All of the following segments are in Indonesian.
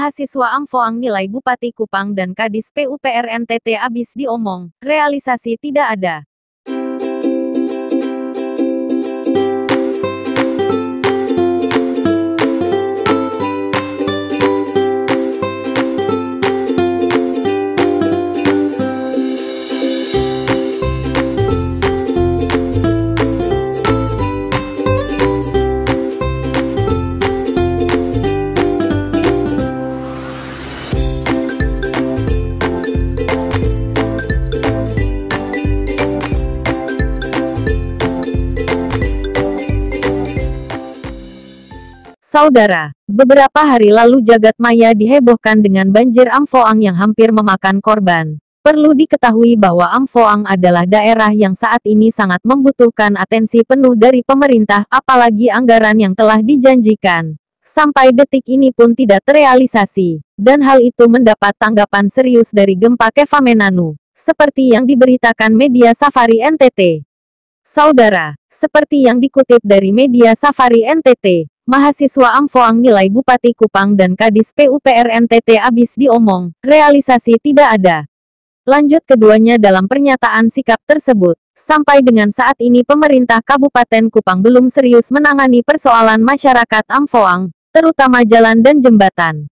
Mahasiswa Amfoang nilai Bupati Kupang dan Kadis PUPR NTT abis diomong, realisasi tidak ada. Saudara, beberapa hari lalu jagat maya dihebohkan dengan banjir Amfoang yang hampir memakan korban. Perlu diketahui bahwa Amfoang adalah daerah yang saat ini sangat membutuhkan atensi penuh dari pemerintah, apalagi anggaran yang telah dijanjikan. Sampai detik ini pun tidak terrealisasi, dan hal itu mendapat tanggapan serius dari gempa Kefamenanu, seperti yang diberitakan media Safari NTT. Saudara, seperti yang dikutip dari media Safari NTT, mahasiswa Amfoang nilai Bupati Kupang dan Kadis PUPR NTT abis diomong, realisasi tidak ada. Lanjut keduanya dalam pernyataan sikap tersebut, sampai dengan saat ini pemerintah Kabupaten Kupang belum serius menangani persoalan masyarakat Amfoang, terutama jalan dan jembatan.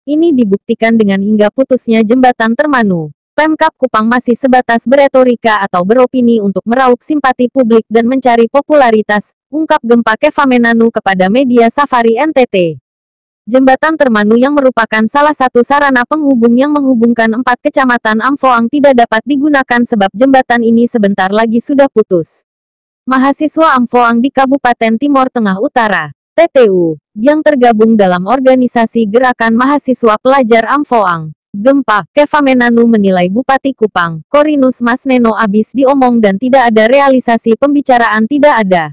Ini dibuktikan dengan hingga putusnya jembatan Termanu. Pemkab Kupang masih sebatas beretorika atau beropini untuk meraup simpati publik dan mencari popularitas, ungkap gempa Kefamenanu kepada media Safari NTT. Jembatan Termanu yang merupakan salah satu sarana penghubung yang menghubungkan 4 kecamatan Amfoang tidak dapat digunakan sebab jembatan ini sebentar lagi sudah putus. Mahasiswa Amfoang di Kabupaten Timor Tengah Utara, TTU, yang tergabung dalam organisasi Gerakan Mahasiswa Pelajar Amfoang, Gempa Kefamenanu menilai Bupati Kupang, Korinus Masneno abis diomong dan tidak ada realisasi pembicaraan tidak ada.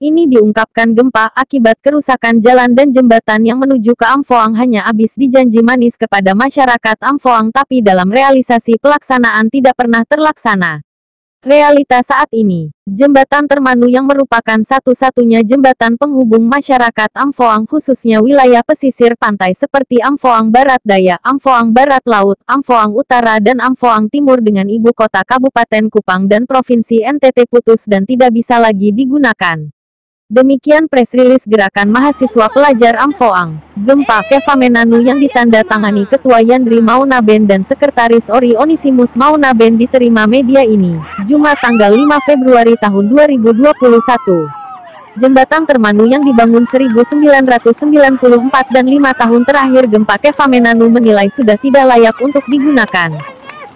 Ini diungkapkan gempa akibat kerusakan jalan dan jembatan yang menuju ke Amfoang hanya abis dijanji manis kepada masyarakat Amfoang tapi dalam realisasi pelaksanaan tidak pernah terlaksana. Realita saat ini, jembatan Termanu yang merupakan satu-satunya jembatan penghubung masyarakat Amfoang khususnya wilayah pesisir pantai seperti Amfoang Barat Daya, Amfoang Barat Laut, Amfoang Utara dan Amfoang Timur dengan ibu kota Kabupaten Kupang dan Provinsi NTT putus dan tidak bisa lagi digunakan. Demikian press rilis Gerakan Mahasiswa Pelajar Amfoang, Gempa Kefamenanu yang ditandatangani Ketua Yandri Maunaben dan Sekretaris Ori Onisimus Maunaben diterima media ini, Jumat tanggal 5 Februari tahun 2021. Jembatan Termanu yang dibangun 1994 dan 5 tahun terakhir gempa Kefamenanu menilai sudah tidak layak untuk digunakan.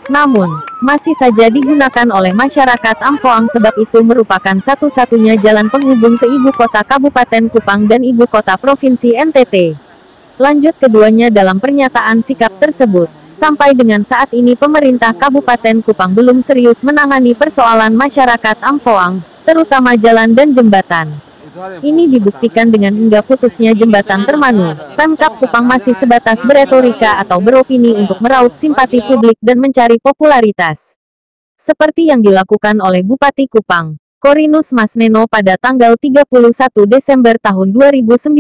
Namun, masih saja digunakan oleh masyarakat Amfoang sebab itu merupakan satu-satunya jalan penghubung ke ibu kota Kabupaten Kupang dan ibu kota Provinsi NTT. Lanjut keduanya dalam pernyataan sikap tersebut, sampai dengan saat ini pemerintah Kabupaten Kupang belum serius menangani persoalan masyarakat Amfoang, terutama jalan dan jembatan. Ini dibuktikan dengan hingga putusnya jembatan Termanu, Pemkab Kupang masih sebatas beretorika atau beropini untuk meraup simpati publik dan mencari popularitas. Seperti yang dilakukan oleh Bupati Kupang, Korinus Masneno pada tanggal 31 Desember tahun 2019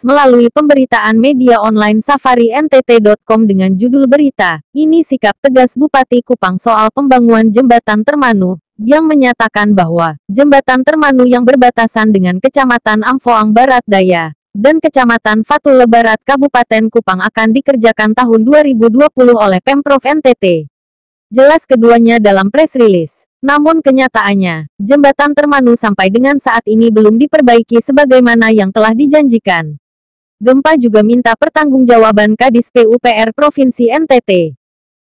melalui pemberitaan media online Safari NTT.com dengan judul berita, "Ini sikap tegas Bupati Kupang soal pembangunan jembatan Termanu," yang menyatakan bahwa jembatan Termanu yang berbatasan dengan Kecamatan Amfoang Barat Daya dan Kecamatan Fatule Barat Kabupaten Kupang akan dikerjakan tahun 2020 oleh Pemprov NTT. Jelas keduanya dalam press release. Namun kenyataannya, jembatan Termanu sampai dengan saat ini belum diperbaiki sebagaimana yang telah dijanjikan. Gempa juga minta pertanggungjawaban Kadis PUPR Provinsi NTT.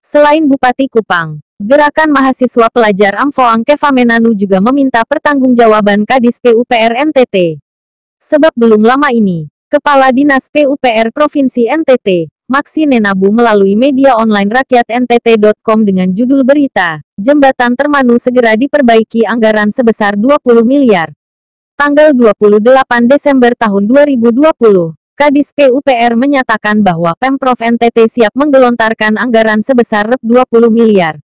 Selain Bupati Kupang, Gerakan Mahasiswa Pelajar Amfoang Kefamenanu juga meminta pertanggungjawaban Kadis PUPR NTT. Sebab belum lama ini, Kepala Dinas PUPR Provinsi NTT, Maksi Nenabu melalui media online rakyat NTT.com dengan judul berita, "Jembatan Termanu segera diperbaiki anggaran sebesar 20 miliar. Tanggal 28 Desember tahun 2020. Kadis PUPR menyatakan bahwa Pemprov NTT siap menggelontarkan anggaran sebesar Rp 20 miliar.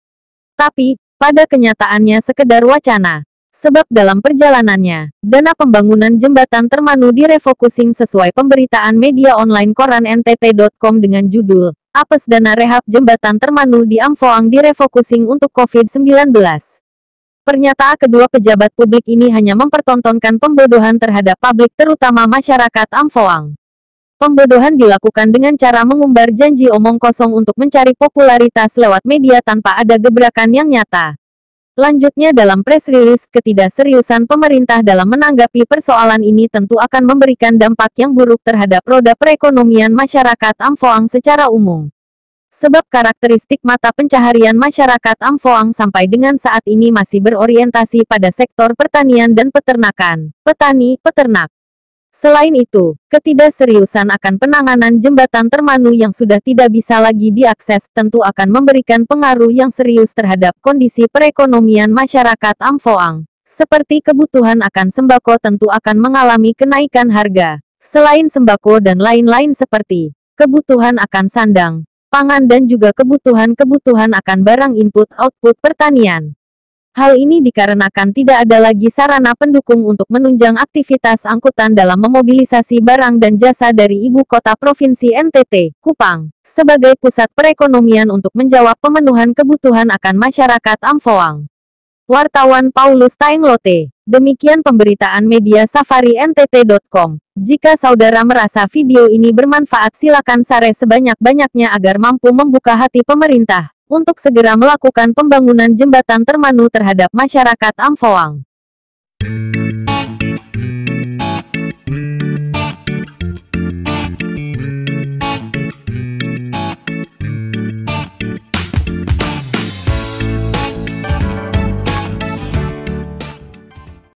Tapi, pada kenyataannya sekedar wacana. Sebab dalam perjalanannya, dana pembangunan jembatan Termanu direfocusing sesuai pemberitaan media online koran NTT.com dengan judul, Apes dana rehab jembatan Termanu di Amphoang direfocusing untuk COVID-19. Pernyataan kedua pejabat publik ini hanya mempertontonkan pembodohan terhadap publik terutama masyarakat Amphoang. Pembodohan dilakukan dengan cara mengumbar janji omong kosong untuk mencari popularitas lewat media tanpa ada gebrakan yang nyata. Lanjutnya dalam press release, ketidakseriusan pemerintah dalam menanggapi persoalan ini tentu akan memberikan dampak yang buruk terhadap roda perekonomian masyarakat Amphoang secara umum. Sebab karakteristik mata pencaharian masyarakat Amphoang sampai dengan saat ini masih berorientasi pada sektor pertanian dan peternakan, petani-peternak. Selain itu, ketidakseriusan akan penanganan jembatan Termanu yang sudah tidak bisa lagi diakses tentu akan memberikan pengaruh yang serius terhadap kondisi perekonomian masyarakat Amphoang. Seperti kebutuhan akan sembako tentu akan mengalami kenaikan harga. Selain sembako dan lain-lain seperti kebutuhan akan sandang, pangan dan juga kebutuhan akan barang input-output pertanian. Hal ini dikarenakan tidak ada lagi sarana pendukung untuk menunjang aktivitas angkutan dalam memobilisasi barang dan jasa dari ibu kota provinsi NTT, Kupang, sebagai pusat perekonomian untuk menjawab pemenuhan kebutuhan akan masyarakat Amphoang. Wartawan Paulus Taenglote. Demikian pemberitaan media Safari NTT.com. Jika saudara merasa video ini bermanfaat silakan share sebanyak-banyaknya agar mampu membuka hati pemerintah untuk segera melakukan pembangunan jembatan Termanu terhadap masyarakat Amphoang.